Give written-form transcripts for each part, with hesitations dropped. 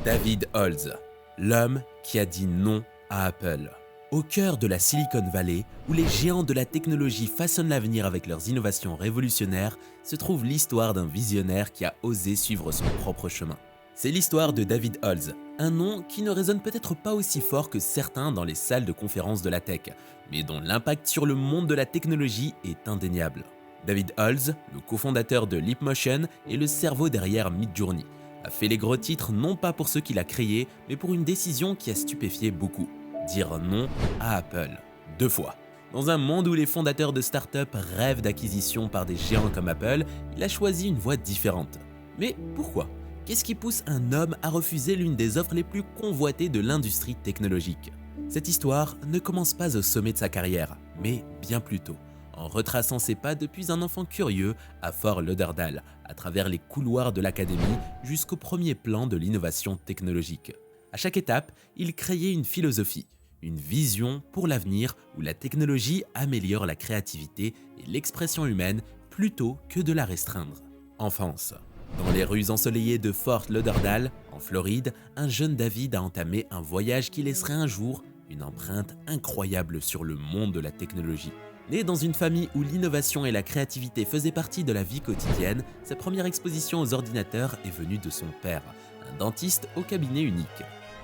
David Holz, l'homme qui a dit non à Apple. Au cœur de la Silicon Valley, où les géants de la technologie façonnent l'avenir avec leurs innovations révolutionnaires, se trouve l'histoire d'un visionnaire qui a osé suivre son propre chemin. C'est l'histoire de David Holz, un nom qui ne résonne peut-être pas aussi fort que certains dans les salles de conférences de la tech, mais dont l'impact sur le monde de la technologie est indéniable. David Holz, le cofondateur de Leapmotion et le cerveau derrière Midjourney, a fait les gros titres non pas pour ceux qu'il a créés, mais pour une décision qui a stupéfié beaucoup. Dire non à Apple. 2 fois. Dans un monde où les fondateurs de start-up rêvent d'acquisition par des géants comme Apple, il a choisi une voie différente. Mais pourquoi ? Qu'est-ce qui pousse un homme à refuser l'une des offres les plus convoitées de l'industrie technologique ? Cette histoire ne commence pas au sommet de sa carrière, mais bien plus tôt, en retraçant ses pas depuis un enfant curieux à Fort Lauderdale, à travers les couloirs de l'académie jusqu'au premier plan de l'innovation technologique. À chaque étape, il créait une philosophie, une vision pour l'avenir où la technologie améliore la créativité et l'expression humaine plutôt que de la restreindre. Enfance. Dans les rues ensoleillées de Fort Lauderdale, en Floride, un jeune David a entamé un voyage qui laisserait un jour une empreinte incroyable sur le monde de la technologie. Né dans une famille où l'innovation et la créativité faisaient partie de la vie quotidienne, sa première exposition aux ordinateurs est venue de son père, un dentiste au cabinet unique.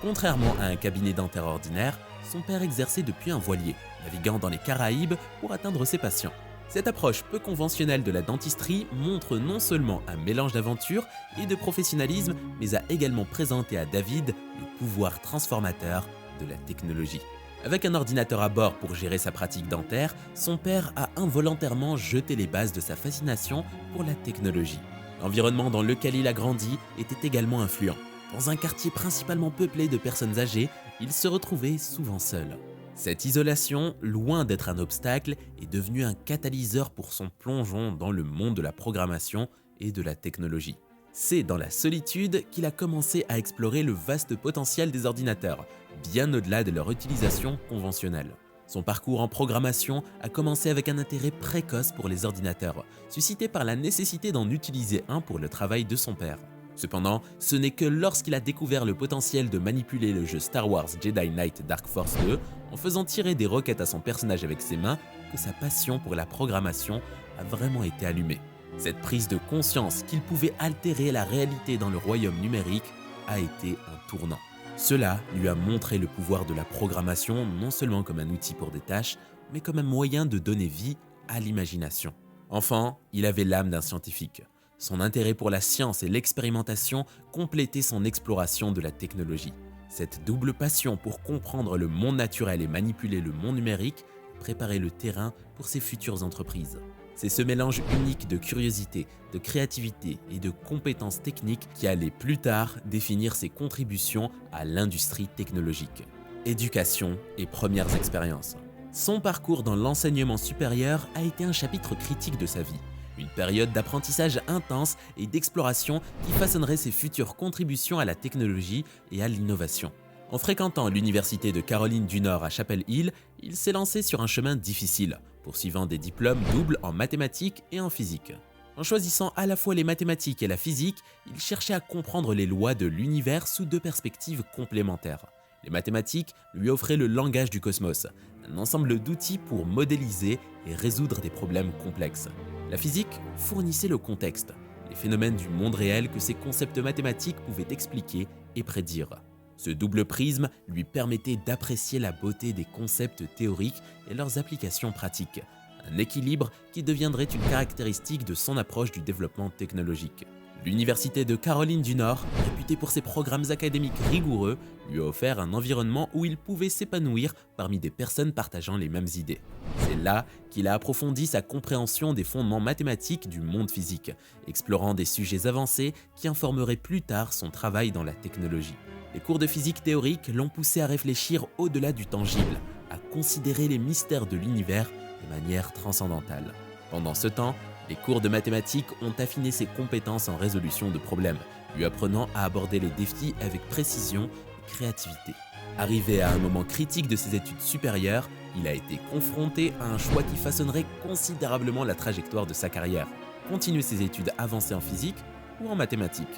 Contrairement à un cabinet dentaire ordinaire, son père exerçait depuis un voilier, naviguant dans les Caraïbes pour atteindre ses patients. Cette approche peu conventionnelle de la dentisterie montre non seulement un mélange d'aventure et de professionnalisme, mais a également présenté à David le pouvoir transformateur de la technologie. Avec un ordinateur à bord pour gérer sa pratique dentaire, son père a involontairement jeté les bases de sa fascination pour la technologie. L'environnement dans lequel il a grandi était également influent. Dans un quartier principalement peuplé de personnes âgées, il se retrouvait souvent seul. Cette isolation, loin d'être un obstacle, est devenue un catalyseur pour son plongeon dans le monde de la programmation et de la technologie. C'est dans la solitude qu'il a commencé à explorer le vaste potentiel des ordinateurs, bien au-delà de leur utilisation conventionnelle. Son parcours en programmation a commencé avec un intérêt précoce pour les ordinateurs, suscité par la nécessité d'en utiliser un pour le travail de son père. Cependant, ce n'est que lorsqu'il a découvert le potentiel de manipuler le jeu Star Wars Jedi Knight Dark Force 2 en faisant tirer des roquettes à son personnage avec ses mains que sa passion pour la programmation a vraiment été allumée. Cette prise de conscience qu'il pouvait altérer la réalité dans le royaume numérique a été un tournant. Cela lui a montré le pouvoir de la programmation non seulement comme un outil pour des tâches, mais comme un moyen de donner vie à l'imagination. Enfant, il avait l'âme d'un scientifique. Son intérêt pour la science et l'expérimentation complétait son exploration de la technologie. Cette double passion pour comprendre le monde naturel et manipuler le monde numérique préparait le terrain pour ses futures entreprises. C'est ce mélange unique de curiosité, de créativité et de compétences techniques qui allait plus tard définir ses contributions à l'industrie technologique. Éducation et premières expériences. Son parcours dans l'enseignement supérieur a été un chapitre critique de sa vie. Une période d'apprentissage intense et d'exploration qui façonnerait ses futures contributions à la technologie et à l'innovation. En fréquentant l'université de Caroline du Nord à Chapel Hill, il s'est lancé sur un chemin difficile, poursuivant des diplômes doubles en mathématiques et en physique. En choisissant à la fois les mathématiques et la physique, il cherchait à comprendre les lois de l'univers sous 2 perspectives complémentaires. Les mathématiques lui offraient le langage du cosmos, un ensemble d'outils pour modéliser et résoudre des problèmes complexes. La physique fournissait le contexte, les phénomènes du monde réel que ces concepts mathématiques pouvaient expliquer et prédire. Ce double prisme lui permettait d'apprécier la beauté des concepts théoriques et leurs applications pratiques, un équilibre qui deviendrait une caractéristique de son approche du développement technologique. L'université de Caroline du Nord, réputée pour ses programmes académiques rigoureux, lui a offert un environnement où il pouvait s'épanouir parmi des personnes partageant les mêmes idées. C'est là qu'il a approfondi sa compréhension des fondements mathématiques du monde physique, explorant des sujets avancés qui informaraient plus tard son travail dans la technologie. Les cours de physique théorique l'ont poussé à réfléchir au-delà du tangible, à considérer les mystères de l'univers de manière transcendantale. Pendant ce temps, les cours de mathématiques ont affiné ses compétences en résolution de problèmes, lui apprenant à aborder les défis avec précision et créativité. Arrivé à un moment critique de ses études supérieures, il a été confronté à un choix qui façonnerait considérablement la trajectoire de sa carrière. Continuer ses études avancées en physique ou en mathématiques.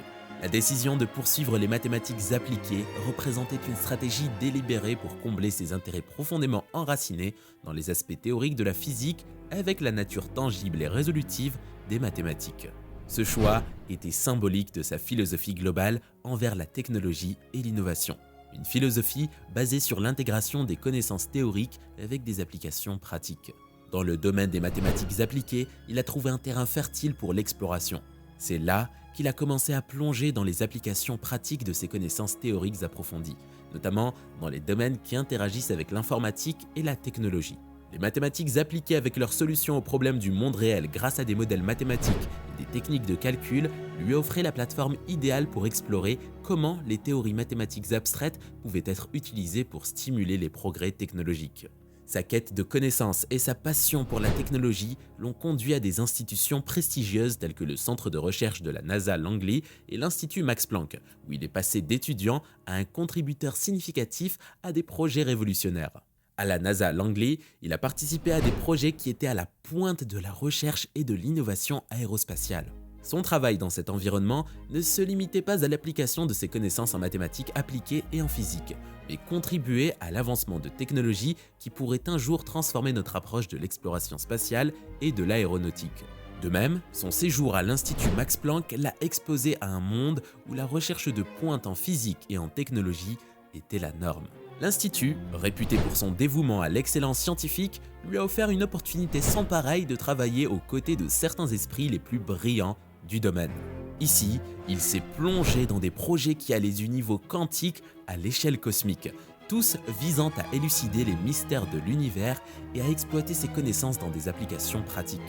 La décision de poursuivre les mathématiques appliquées représentait une stratégie délibérée pour combler ses intérêts profondément enracinés dans les aspects théoriques de la physique avec la nature tangible et résolutive des mathématiques. Ce choix était symbolique de sa philosophie globale envers la technologie et l'innovation. Une philosophie basée sur l'intégration des connaissances théoriques avec des applications pratiques. Dans le domaine des mathématiques appliquées, il a trouvé un terrain fertile pour l'exploration. C'est là qu'il a commencé à plonger dans les applications pratiques de ses connaissances théoriques approfondies, notamment dans les domaines qui interagissent avec l'informatique et la technologie. Les mathématiques appliquées avec leurs solutions aux problèmes du monde réel grâce à des modèles mathématiques et des techniques de calcul lui offraient la plateforme idéale pour explorer comment les théories mathématiques abstraites pouvaient être utilisées pour stimuler les progrès technologiques. Sa quête de connaissances et sa passion pour la technologie l'ont conduit à des institutions prestigieuses telles que le centre de recherche de la NASA Langley et l'Institut Max Planck, où il est passé d'étudiant à un contributeur significatif à des projets révolutionnaires. À la NASA Langley, il a participé à des projets qui étaient à la pointe de la recherche et de l'innovation aérospatiale. Son travail dans cet environnement ne se limitait pas à l'application de ses connaissances en mathématiques appliquées et en physique, mais contribuait à l'avancement de technologies qui pourraient un jour transformer notre approche de l'exploration spatiale et de l'aéronautique. De même, son séjour à l'Institut Max Planck l'a exposé à un monde où la recherche de pointe en physique et en technologie était la norme. L'Institut, réputé pour son dévouement à l'excellence scientifique, lui a offert une opportunité sans pareille de travailler aux côtés de certains esprits les plus brillants du domaine. Ici, il s'est plongé dans des projets qui allaient du niveau quantique à l'échelle cosmique, tous visant à élucider les mystères de l'univers et à exploiter ses connaissances dans des applications pratiques.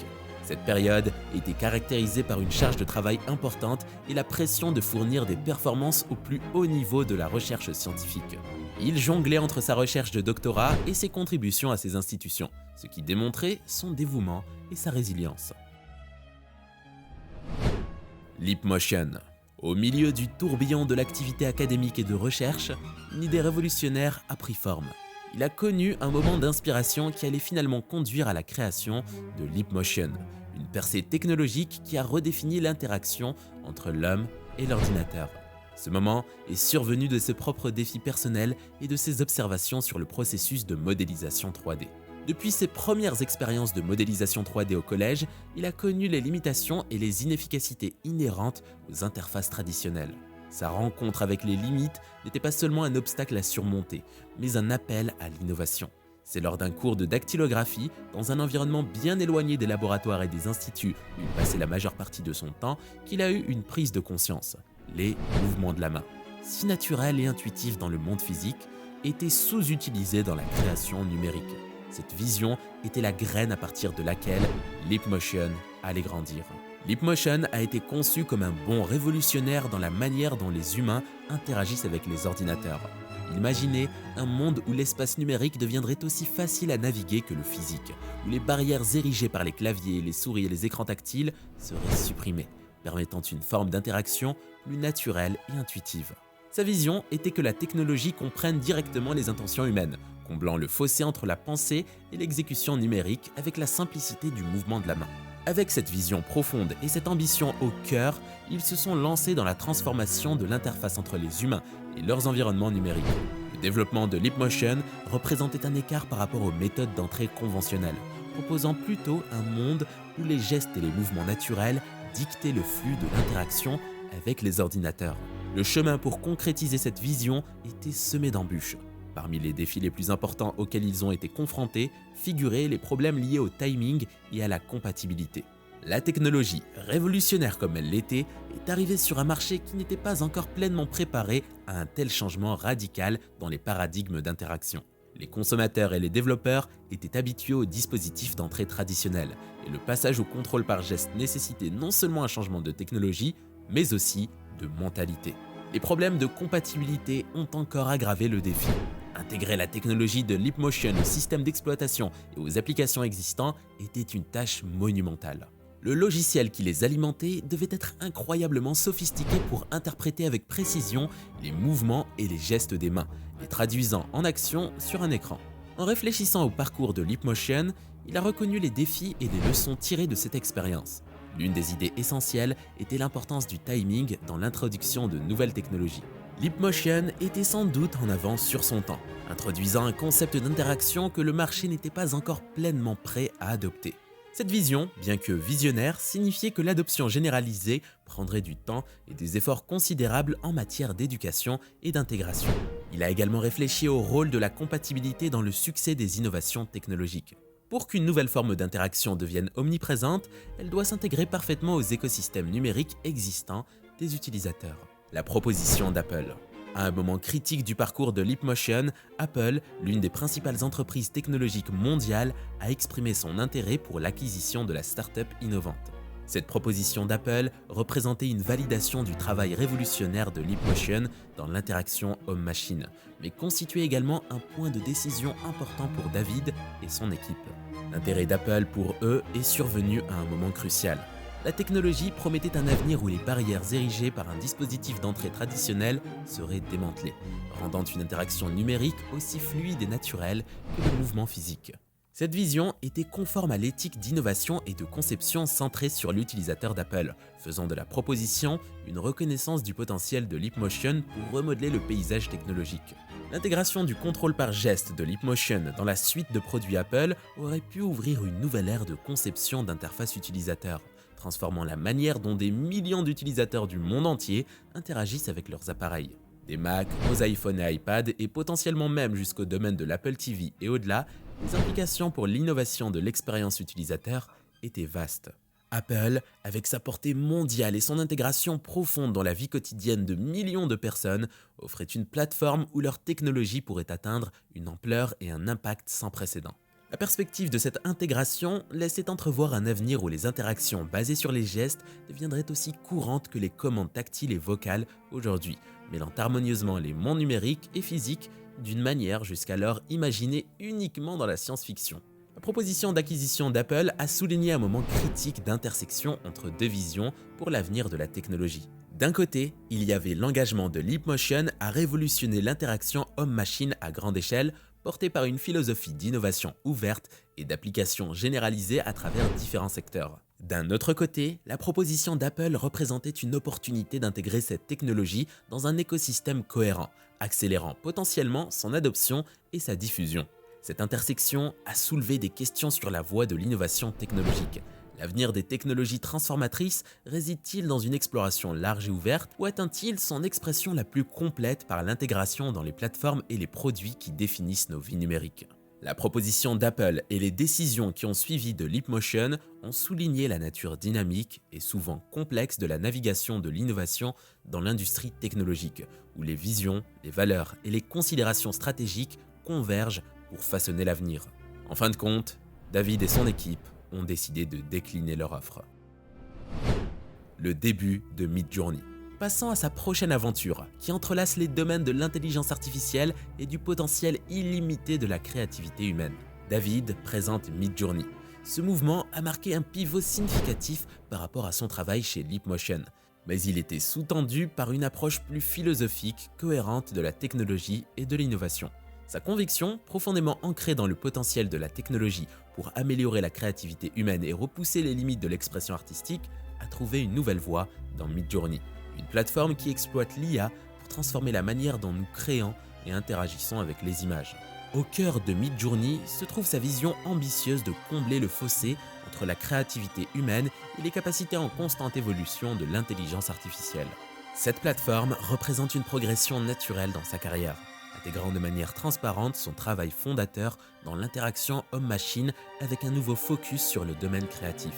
Cette période était caractérisée par une charge de travail importante et la pression de fournir des performances au plus haut niveau de la recherche scientifique. Il jonglait entre sa recherche de doctorat et ses contributions à ces institutions, ce qui démontrait son dévouement et sa résilience. Leapmotion. Au milieu du tourbillon de l'activité académique et de recherche, une idée révolutionnaire a pris forme. Il a connu un moment d'inspiration qui allait finalement conduire à la création de Leapmotion, une percée technologique qui a redéfini l'interaction entre l'homme et l'ordinateur. Ce moment est survenu de ses propres défis personnels et de ses observations sur le processus de modélisation 3D. Depuis ses premières expériences de modélisation 3D au collège, il a connu les limitations et les inefficacités inhérentes aux interfaces traditionnelles. Sa rencontre avec les limites n'était pas seulement un obstacle à surmonter, mais un appel à l'innovation. C'est lors d'un cours de dactylographie, dans un environnement bien éloigné des laboratoires et des instituts où il passait la majeure partie de son temps, qu'il a eu une prise de conscience. Les mouvements de la main, si naturels et intuitifs dans le monde physique, étaient sous-utilisés dans la création numérique. Cette vision était la graine à partir de laquelle Leapmotion allait grandir. Leapmotion a été conçu comme un bond révolutionnaire dans la manière dont les humains interagissent avec les ordinateurs. Il imaginait un monde où l'espace numérique deviendrait aussi facile à naviguer que le physique, où les barrières érigées par les claviers, les souris et les écrans tactiles seraient supprimées, permettant une forme d'interaction plus naturelle et intuitive. Sa vision était que la technologie comprenne directement les intentions humaines, comblant le fossé entre la pensée et l'exécution numérique avec la simplicité du mouvement de la main. Avec cette vision profonde et cette ambition au cœur, ils se sont lancés dans la transformation de l'interface entre les humains et leurs environnements numériques. Le développement de Leapmotion représentait un écart par rapport aux méthodes d'entrée conventionnelles, proposant plutôt un monde où les gestes et les mouvements naturels dictaient le flux de l'interaction avec les ordinateurs. Le chemin pour concrétiser cette vision était semé d'embûches. Parmi les défis les plus importants auxquels ils ont été confrontés figuraient les problèmes liés au timing et à la compatibilité. La technologie, révolutionnaire comme elle l'était, est arrivée sur un marché qui n'était pas encore pleinement préparé à un tel changement radical dans les paradigmes d'interaction. Les consommateurs et les développeurs étaient habitués aux dispositifs d'entrée traditionnels, et le passage au contrôle par geste nécessitait non seulement un changement de technologie, mais aussi de mentalité. Les problèmes de compatibilité ont encore aggravé le défi. Intégrer la technologie de Leapmotion au système d'exploitation et aux applications existants était une tâche monumentale. Le logiciel qui les alimentait devait être incroyablement sophistiqué pour interpréter avec précision les mouvements et les gestes des mains, les traduisant en action sur un écran. En réfléchissant au parcours de Leapmotion, il a reconnu les défis et les leçons tirées de cette expérience. L'une des idées essentielles était l'importance du timing dans l'introduction de nouvelles technologies. Leapmotion était sans doute en avance sur son temps, introduisant un concept d'interaction que le marché n'était pas encore pleinement prêt à adopter. Cette vision, bien que visionnaire, signifiait que l'adoption généralisée prendrait du temps et des efforts considérables en matière d'éducation et d'intégration. Il a également réfléchi au rôle de la compatibilité dans le succès des innovations technologiques. Pour qu'une nouvelle forme d'interaction devienne omniprésente, elle doit s'intégrer parfaitement aux écosystèmes numériques existants des utilisateurs. La proposition d'Apple. À un moment critique du parcours de Leapmotion, Apple, l'une des principales entreprises technologiques mondiales, a exprimé son intérêt pour l'acquisition de la start-up innovante. Cette proposition d'Apple représentait une validation du travail révolutionnaire de Leapmotion dans l'interaction homme-machine, mais constituait également un point de décision important pour David et son équipe. L'intérêt d'Apple pour eux est survenu à un moment crucial. La technologie promettait un avenir où les barrières érigées par un dispositif d'entrée traditionnel seraient démantelées, rendant une interaction numérique aussi fluide et naturelle que le mouvement physique. Cette vision était conforme à l'éthique d'innovation et de conception centrée sur l'utilisateur d'Apple, faisant de la proposition une reconnaissance du potentiel de Leapmotion pour remodeler le paysage technologique. L'intégration du contrôle par geste de Leapmotion dans la suite de produits Apple aurait pu ouvrir une nouvelle ère de conception d'interface utilisateur, transformant la manière dont des millions d'utilisateurs du monde entier interagissent avec leurs appareils. Des Mac aux iPhones et iPad et potentiellement même jusqu'au domaine de l'Apple TV et au-delà, les implications pour l'innovation de l'expérience utilisateur étaient vastes. Apple, avec sa portée mondiale et son intégration profonde dans la vie quotidienne de millions de personnes, offrait une plateforme où leur technologie pourrait atteindre une ampleur et un impact sans précédent. La perspective de cette intégration laissait entrevoir un avenir où les interactions basées sur les gestes deviendraient aussi courantes que les commandes tactiles et vocales aujourd'hui, mêlant harmonieusement les mondes numériques et physiques d'une manière jusqu'alors imaginée uniquement dans la science-fiction. La proposition d'acquisition d'Apple a souligné un moment critique d'intersection entre deux visions pour l'avenir de la technologie. D'un côté, il y avait l'engagement de Leapmotion à révolutionner l'interaction homme-machine à grande échelle, portée par une philosophie d'innovation ouverte et d'application généralisée à travers différents secteurs. D'un autre côté, la proposition d'Apple représentait une opportunité d'intégrer cette technologie dans un écosystème cohérent, accélérant potentiellement son adoption et sa diffusion. Cette intersection a soulevé des questions sur la voie de l'innovation technologique. L'avenir des technologies transformatrices réside-t-il dans une exploration large et ouverte ou atteint-il son expression la plus complète par l'intégration dans les plateformes et les produits qui définissent nos vies numériques ? La proposition d'Apple et les décisions qui ont suivi de Leapmotion ont souligné la nature dynamique et souvent complexe de la navigation de l'innovation dans l'industrie technologique, où les visions, les valeurs et les considérations stratégiques convergent pour façonner l'avenir. En fin de compte, David et son équipe ont décidé de décliner leur offre. Le début de Midjourney. Passons à sa prochaine aventure, qui entrelace les domaines de l'intelligence artificielle et du potentiel illimité de la créativité humaine. David présente Midjourney. Ce mouvement a marqué un pivot significatif par rapport à son travail chez Leapmotion, mais il était sous-tendu par une approche plus philosophique, cohérente de la technologie et de l'innovation. Sa conviction, profondément ancrée dans le potentiel de la technologie pour améliorer la créativité humaine et repousser les limites de l'expression artistique, a trouvé une nouvelle voie dans Midjourney, une plateforme qui exploite l'IA pour transformer la manière dont nous créons et interagissons avec les images. Au cœur de Midjourney se trouve sa vision ambitieuse de combler le fossé entre la créativité humaine et les capacités en constante évolution de l'intelligence artificielle. Cette plateforme représente une progression naturelle dans sa carrière, intégrant de manière transparente son travail fondateur dans l'interaction homme-machine avec un nouveau focus sur le domaine créatif.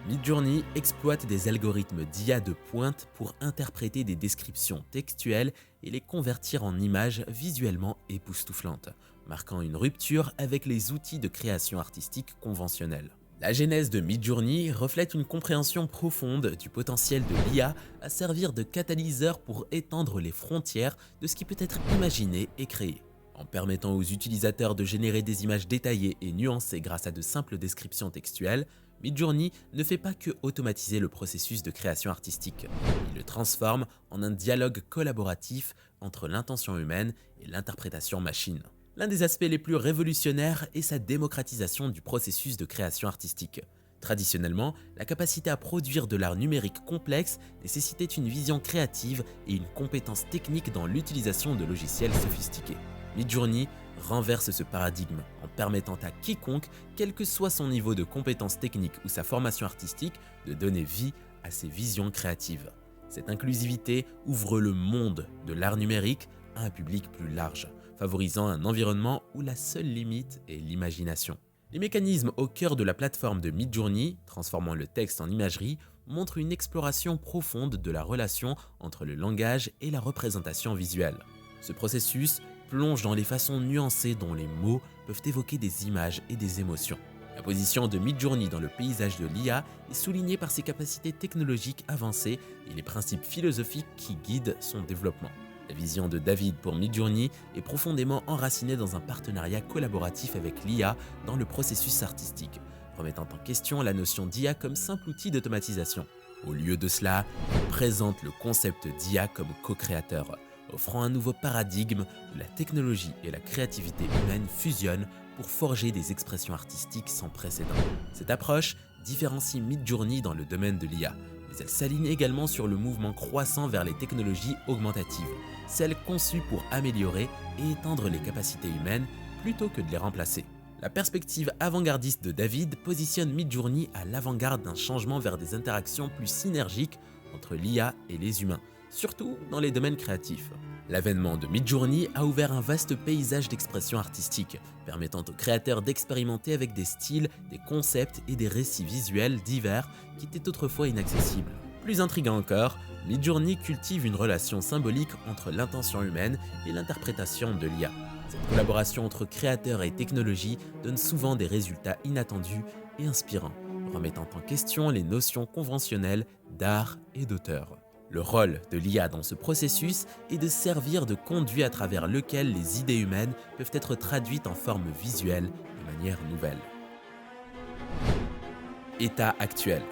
Midjourney exploite des algorithmes d'IA de pointe pour interpréter des descriptions textuelles et les convertir en images visuellement époustouflantes, marquant une rupture avec les outils de création artistique conventionnels. La genèse de Midjourney reflète une compréhension profonde du potentiel de l'IA à servir de catalyseur pour étendre les frontières de ce qui peut être imaginé et créé. En permettant aux utilisateurs de générer des images détaillées et nuancées grâce à de simples descriptions textuelles, Midjourney ne fait pas que automatiser le processus de création artistique. Il le transforme en un dialogue collaboratif entre l'intention humaine et l'interprétation machine. L'un des aspects les plus révolutionnaires est sa démocratisation du processus de création artistique. Traditionnellement, la capacité à produire de l'art numérique complexe nécessitait une vision créative et une compétence technique dans l'utilisation de logiciels sophistiqués. Midjourney renverse ce paradigme en permettant à quiconque, quel que soit son niveau de compétence technique ou sa formation artistique, de donner vie à ses visions créatives. Cette inclusivité ouvre le monde de l'art numérique à un public plus large, favorisant un environnement où la seule limite est l'imagination. Les mécanismes au cœur de la plateforme de Midjourney, transformant le texte en imagerie, montrent une exploration profonde de la relation entre le langage et la représentation visuelle. Ce processus plonge dans les façons nuancées dont les mots peuvent évoquer des images et des émotions. La position de Midjourney dans le paysage de l'IA est soulignée par ses capacités technologiques avancées et les principes philosophiques qui guident son développement. La vision de David pour Midjourney est profondément enracinée dans un partenariat collaboratif avec l'IA dans le processus artistique, remettant en question la notion d'IA comme simple outil d'automatisation. Au lieu de cela, il présente le concept d'IA comme co-créateur, offrant un nouveau paradigme où la technologie et la créativité humaine fusionnent pour forger des expressions artistiques sans précédent. Cette approche différencie Midjourney dans le domaine de l'IA, mais elle s'aligne également sur le mouvement croissant vers les technologies augmentatives, celles conçues pour améliorer et étendre les capacités humaines plutôt que de les remplacer. La perspective avant-gardiste de David positionne Midjourney à l'avant-garde d'un changement vers des interactions plus synergiques entre l'IA et les humains, surtout dans les domaines créatifs. L'avènement de Midjourney a ouvert un vaste paysage d'expression artistique, permettant aux créateurs d'expérimenter avec des styles, des concepts et des récits visuels divers qui étaient autrefois inaccessibles. Plus intriguant encore, Midjourney cultive une relation symbolique entre l'intention humaine et l'interprétation de l'IA. Cette collaboration entre créateurs et technologie donne souvent des résultats inattendus et inspirants, remettant en question les notions conventionnelles d'art et d'auteur. Le rôle de l'IA dans ce processus est de servir de conduit à travers lequel les idées humaines peuvent être traduites en forme visuelle de manière nouvelle. État actuel.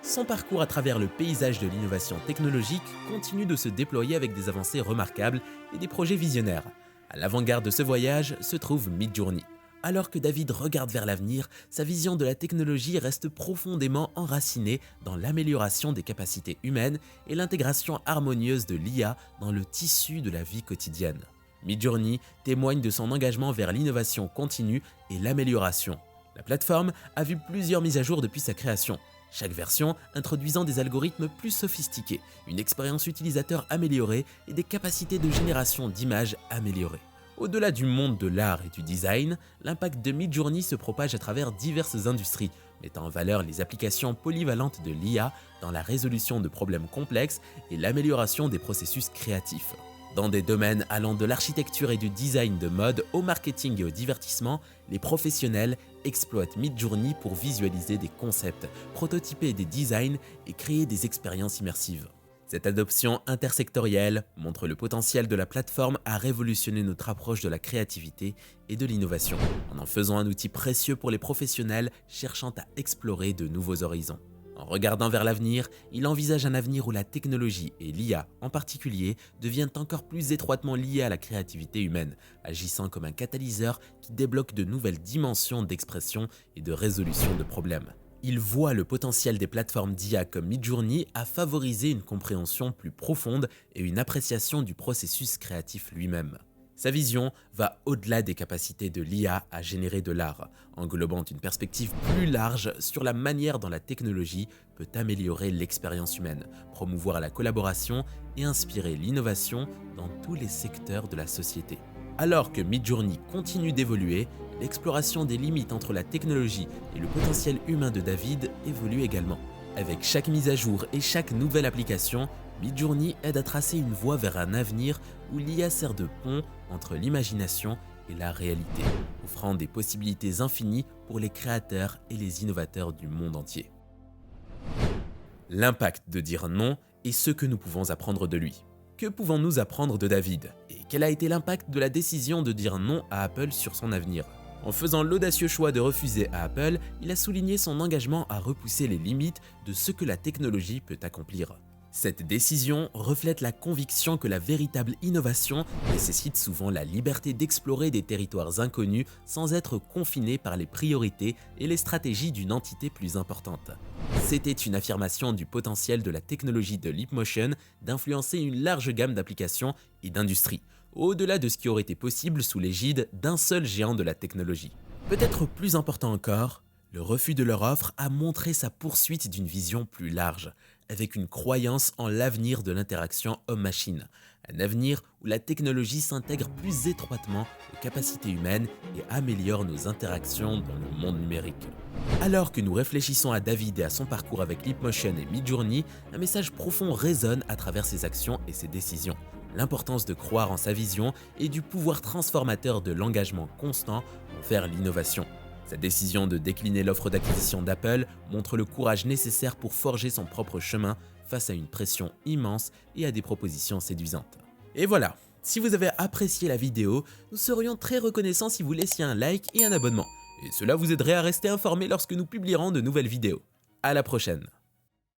Son parcours à travers le paysage de l'innovation technologique continue de se déployer avec des avancées remarquables et des projets visionnaires. À l'avant-garde de ce voyage se trouve Midjourney. Alors que David regarde vers l'avenir, sa vision de la technologie reste profondément enracinée dans l'amélioration des capacités humaines et l'intégration harmonieuse de l'IA dans le tissu de la vie quotidienne. Midjourney témoigne de son engagement vers l'innovation continue et l'amélioration. La plateforme a vu plusieurs mises à jour depuis sa création, chaque version introduisant des algorithmes plus sophistiqués, une expérience utilisateur améliorée et des capacités de génération d'images améliorées. Au-delà du monde de l'art et du design, l'impact de Midjourney se propage à travers diverses industries, mettant en valeur les applications polyvalentes de l'IA dans la résolution de problèmes complexes et l'amélioration des processus créatifs. Dans des domaines allant de l'architecture et du design de mode au marketing et au divertissement, les professionnels exploitent Midjourney pour visualiser des concepts, prototyper des designs et créer des expériences immersives. Cette adoption intersectorielle montre le potentiel de la plateforme à révolutionner notre approche de la créativité et de l'innovation, en faisant un outil précieux pour les professionnels cherchant à explorer de nouveaux horizons. En regardant vers l'avenir, il envisage un avenir où la technologie et l'IA en particulier deviennent encore plus étroitement liées à la créativité humaine, agissant comme un catalyseur qui débloque de nouvelles dimensions d'expression et de résolution de problèmes. Il voit le potentiel des plateformes d'IA comme Midjourney à favoriser une compréhension plus profonde et une appréciation du processus créatif lui-même. Sa vision va au-delà des capacités de l'IA à générer de l'art, englobant une perspective plus large sur la manière dont la technologie peut améliorer l'expérience humaine, promouvoir la collaboration et inspirer l'innovation dans tous les secteurs de la société. Alors que Midjourney continue d'évoluer, l'exploration des limites entre la technologie et le potentiel humain de David évolue également. Avec chaque mise à jour et chaque nouvelle application, Midjourney aide à tracer une voie vers un avenir où l'IA sert de pont entre l'imagination et la réalité, offrant des possibilités infinies pour les créateurs et les innovateurs du monde entier. L'impact de dire non et ce que nous pouvons apprendre de lui. Que pouvons-nous apprendre de David? Et quel a été l'impact de la décision de dire non à Apple sur son avenir? En faisant l'audacieux choix de refuser à Apple, il a souligné son engagement à repousser les limites de ce que la technologie peut accomplir. Cette décision reflète la conviction que la véritable innovation nécessite souvent la liberté d'explorer des territoires inconnus sans être confiné par les priorités et les stratégies d'une entité plus importante. C'était une affirmation du potentiel de la technologie de Leapmotion d'influencer une large gamme d'applications et d'industries, au-delà de ce qui aurait été possible sous l'égide d'un seul géant de la technologie. Peut-être plus important encore, le refus de leur offre a montré sa poursuite d'une vision plus large, avec une croyance en l'avenir de l'interaction homme-machine, un avenir où la technologie s'intègre plus étroitement aux capacités humaines et améliore nos interactions dans le monde numérique. Alors que nous réfléchissons à David et à son parcours avec Leapmotion et Midjourney, un message profond résonne à travers ses actions et ses décisions. L'importance de croire en sa vision et du pouvoir transformateur de l'engagement constant vers l'innovation. Sa décision de décliner l'offre d'acquisition d'Apple montre le courage nécessaire pour forger son propre chemin face à une pression immense et à des propositions séduisantes. Et voilà, si vous avez apprécié la vidéo, nous serions très reconnaissants si vous laissiez un like et un abonnement. Et cela vous aiderait à rester informé lorsque nous publierons de nouvelles vidéos. À la prochaine!